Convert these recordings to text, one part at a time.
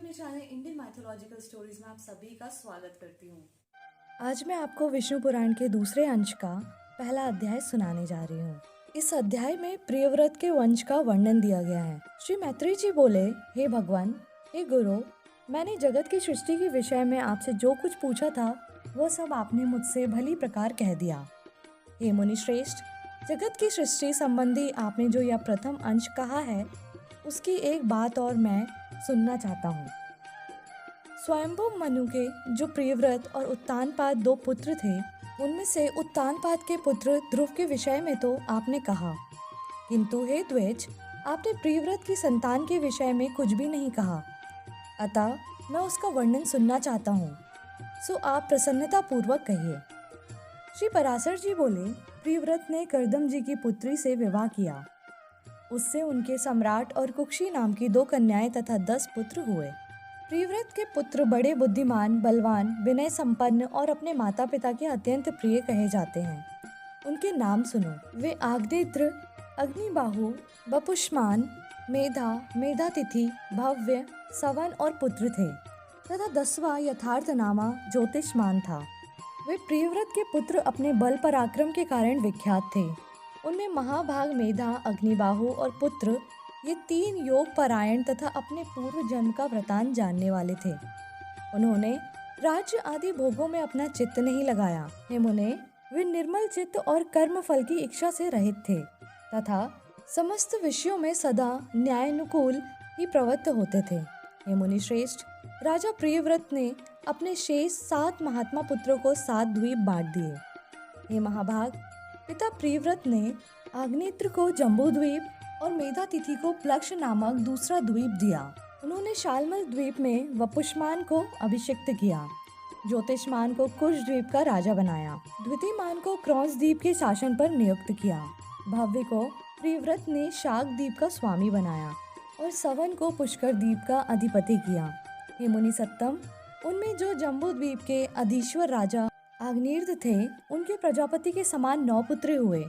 अपने channel Indian mythological stories में आप सभी का स्वागत करती हूँ। आज मैं आपको विष्णु पुराण के दूसरे अंश का पहला अध्याय सुनाने जा रही हूँ। इस अध्याय में प्रियव्रत के वंश का वर्णन दिया गया है। श्री मैत्री जी बोले, हे भगवान, हे गुरु, मैंने जगत की सृष्टि के विषय में आपसे जो कुछ पूछा था वह सब आपने मुझसे भली प्रकार कह दिया। हे मुनि श्रेष्ठ, जगत की सृष्टि संबंधी आपने जो यह प्रथम अंश कहा है उसकी एक बात और मैं सुनना चाहता हूँ। स्वयंभू मनु के जो प्रियव्रत और उत्तानपाद दो पुत्र थे, उनमें से उत्तानपाद के पुत्र ध्रुव के विषय में तो आपने कहा, किंतु हे द्विज, आपने प्रियव्रत की संतान के विषय में कुछ भी नहीं कहा। अतः मैं उसका वर्णन सुनना चाहता हूँ, सो आप प्रसन्नता पूर्वक कहिए। श्री पराशर जी बोले, प्रियव्रत ने कर्दम जी की पुत्री से विवाह किया। उससे उनके सम्राट और कुक्षी नाम की 2 कन्याएं तथा 10 पुत्र हुए। प्रियव्रत के पुत्र बड़े बुद्धिमान, बलवान, विनय संपन्न और अपने माता पिता के अत्यंत प्रिय कहे जाते हैं। उनके नाम सुनो। वे आग्नेत्र, अग्निबाहु, बपुष्मान, मेधा, मेधातिथि, भव्य, सवन और पुत्र थे तथा 10वां यथार्थनामा ज्योतिषमान था। वे प्रियव्रत के पुत्र अपने बल पराक्रम के कारण विख्यात थे। उनमें महाभाग, मेधा, अग्निबाहु और पुत्र ये 3 योग परायण तथा अपने पूर्व जन्म का वृतांत जानने वाले थे। उन्होंने राज्य आदि भोगों में अपना चित्त नहीं लगाया। हे मुने, वे निर्मल चित्त और कर्म फल की इच्छा से रहित थे तथा समस्त विषयों में सदा न्यायानुकूल ही प्रवृत्त होते थे। हे मुनि श्रेष्ठ, राजा प्रियव्रत ने अपने शेष 7 महात्मा पुत्रों को 7 द्वीप बांट दिए। हे महाभाग, पिता प्रियव्रत ने आग्नेत्र को जम्बू द्वीप और मेधातिथि को प्लक्ष नामक दूसरा द्वीप दिया। उन्होंने शालमल द्वीप में वपुष्मान को अभिषिक्त किया, ज्योतिषमान को कुश द्वीप का राजा बनाया, द्वितीयमान को क्रौंस द्वीप के शासन पर नियुक्त किया, भव्य को प्रियव्रत ने शाक द्वीप का स्वामी बनाया और सवन को पुष्कर द्वीप का अधिपति किया। हे मुनि सत्तम, उनमें जो जम्बू द्वीप के अधीश्वर राजा आग्नेत्र थे, उनके प्रजापति के समान 9 पुत्र हुए।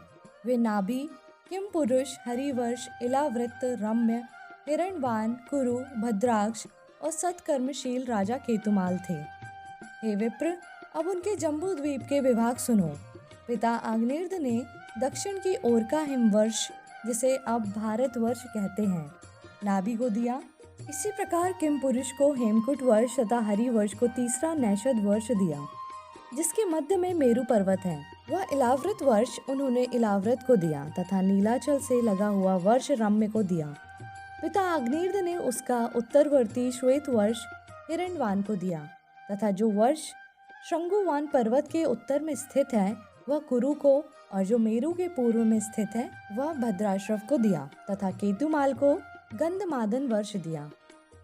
वे नाभि, किम पुरुष, हरिवर्ष, इलावृत, रम्य, हिरण्यवान, कुरु, भद्राक्ष और सत्कर्मशील राजा केतुमाल थे। हे विप्र, अब उनके जम्बू द्वीप के विभाग सुनो। पिता आग्नेत्र ने दक्षिण की ओर का हिमवर्ष, जिसे अब भारतवर्ष कहते हैं, नाभि को दिया। इसी प्रकार किम पुरुष को हेमकुट वर्ष तथा हरिवर्ष को तीसरा नैषद वर्ष दिया, जिसके मध्य में मेरु पर्वत है। वह इलावृत वर्ष उन्होंने इलावृत को दिया तथा नीलाचल से लगा हुआ वर्ष रम्य को दिया। पिता आग्नेत्र ने उसका उत्तरवर्ती श्वेत वर्ष हिरण्यवान को दिया तथा जो वर्ष शंगुवान पर्वत के उत्तर में स्थित है वह कुरु को, और जो मेरु के पूर्व में स्थित है वह भद्राश्रव को दिया तथा केतुमाल को गंधमादन वर्ष दिया।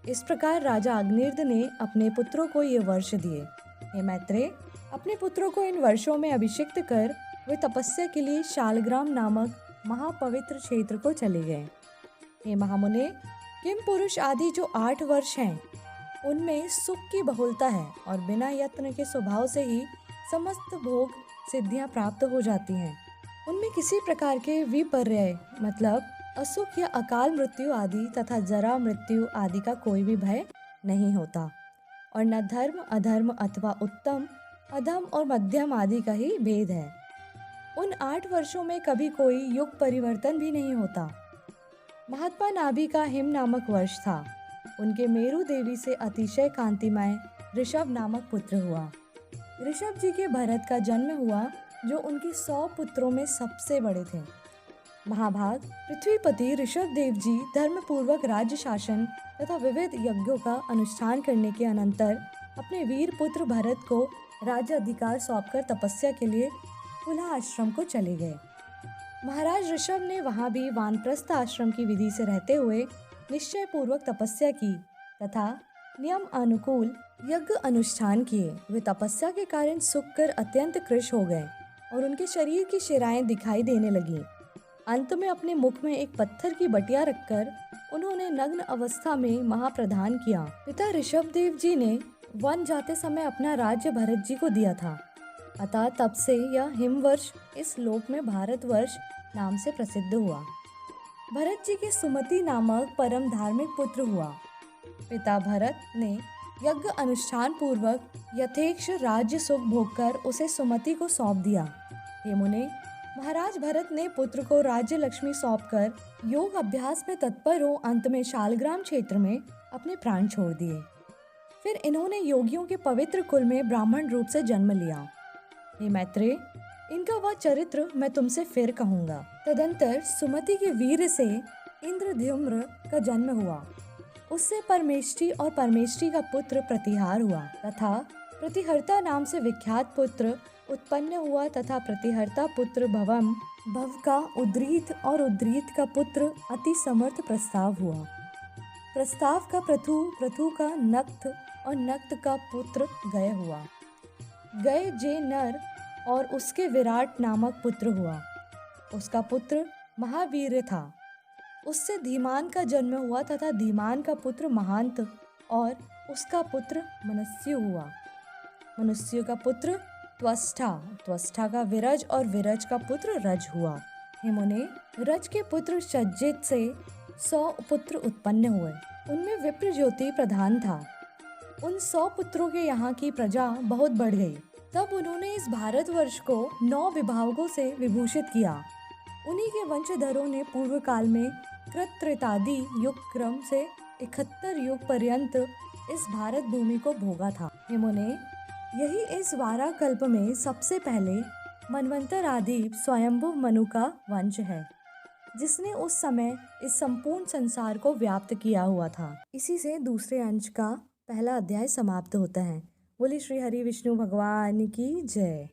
इस प्रकार राजा आग्नेत्र ने अपने पुत्रों को ये वर्ष दिए। हे मैत्रेय, अपने पुत्रों को इन वर्षों में अभिषिक्त कर वे तपस्या के लिए शालग्राम नामक महापवित्र क्षेत्र को चले गए। हे महामुने, किम पुरुष आदि जो 8 वर्ष हैं, उनमें सुख की बहुलता है और बिना यत्न के स्वभाव से ही समस्त भोग सिद्धियां प्राप्त हो जाती हैं। उनमें किसी प्रकार के विपर्यय मतलब असुख या अकाल मृत्यु आदि तथा जरा मृत्यु आदि का कोई भी भय नहीं होता, और न धर्म अधर्म अथवा उत्तम अधम और मध्यम आदि का ही भेद है। उन 8 वर्षों में कभी कोई युग परिवर्तन भी नहीं होता। महात्मा नाभि का हिम नामक वर्ष था। उनके मेरु देवी से अतिशय कांतिमय ऋषभ नामक पुत्र हुआ। ऋषभ जी के भरत का जन्म हुआ, जो उनके 100 पुत्रों में सबसे बड़े थे। महाभाग, पृथ्वीपति ऋषभ देव जी धर्मपूर्वक राज्य शासन तथा विविध यज्ञों का अनुष्ठान करने के अनंतर अपने वीर पुत्र भरत को राज्य अधिकार सौंपकर तपस्या के लिए पुलह आश्रम को चले गए। महाराज ऋषभ ने वहां भी वानप्रस्थ आश्रम की विधि से रहते हुए निश्चय पूर्वक तपस्या की तथा नियम अनुकूल यज्ञ अनुष्ठान किए। वे तपस्या के कारण सुख कर अत्यंत कृश हो गए और उनके शरीर की शिराएं दिखाई देने लगीं। अंत में अपने मुख में एक पत्थर की बटिया रखकर उन्होंने नग्न अवस्था में महाप्रदान किया। पिता ऋषभ देव जी ने वन जाते समय अपना राज्य भरत जी को दिया था, अतः तब से यह हिमवर्ष इस लोक में भारतवर्ष नाम से प्रसिद्ध हुआ। भरत जी के सुमति नामक परम धार्मिक पुत्र हुआ। पिता भरत ने यज्ञ अनुष्ठान पूर्वक यथेक्ष राज्य सुख भोगकर उसे सुमति को सौंप दिया। हे मुने, महाराज भरत ने पुत्र को राज्य लक्ष्मी सौंपकर योग अभ्यास में तत्पर हो अंत में शालग्राम क्षेत्र में अपने प्राण छोड़ दिए। फिर इन्होंने योगियों के पवित्र कुल में ब्राह्मण रूप से जन्म लिया। हे मैत्रेय, इनका वह चरित्र मैं तुमसे फिर कहूँगा। तदंतर सुमति के वीर से इंद्रद्युम्न का जन्म हुआ। उससे परमेष्टि और परमेष्टि का पुत्र प्रतिहार हुआ तथा प्रतिहर्ता नाम से विख्यात पुत्र उत्पन्न हुआ तथा प्रतिहर्ता पुत्र भवम, भव का उद्रीत और उद्रीत का पुत्र अति समर्थ प्रस्ताव हुआ। प्रस्ताव का पृथु, पृथु का नक्त और नक्त का पुत्र गय हुआ। गय जे नर और उसके विराट नामक पुत्र हुआ। उसका पुत्र महावीर था। उससे धीमान का जन्म हुआ तथा धीमान का पुत्र महांत और उसका पुत्र मनुष्य हुआ। मनुष्य का पुत्र त्वष्टा, त्वष्टा का विरज और विरज का पुत्र रज हुआ। हे मुने, रज के पुत्र सज्जित से 100 पुत्र उत्पन्न हुए। उनमें विप्र ज्योति प्रधान था। उन 100 पुत्रों के यहाँ की प्रजा बहुत बढ़ गई। तब उन्होंने इस भारतवर्ष को 9 विभागों से विभूषित किया। उन्हीं के वंशधरों ने पूर्व काल में कृत्रितादि युग क्रम से 71 युग पर्यंत इस भारत भूमि को भोगा था। हे मुने, यही इस वारा कल्प में सबसे पहले मनवंतर आदि स्वयंभुव मनु का वंश है, जिसने उस समय इस संपूर्ण संसार को व्याप्त किया हुआ था। इसी से दूसरे अंश का पहला अध्याय समाप्त होता है। बोले श्री हरि विष्णु भगवान की जय।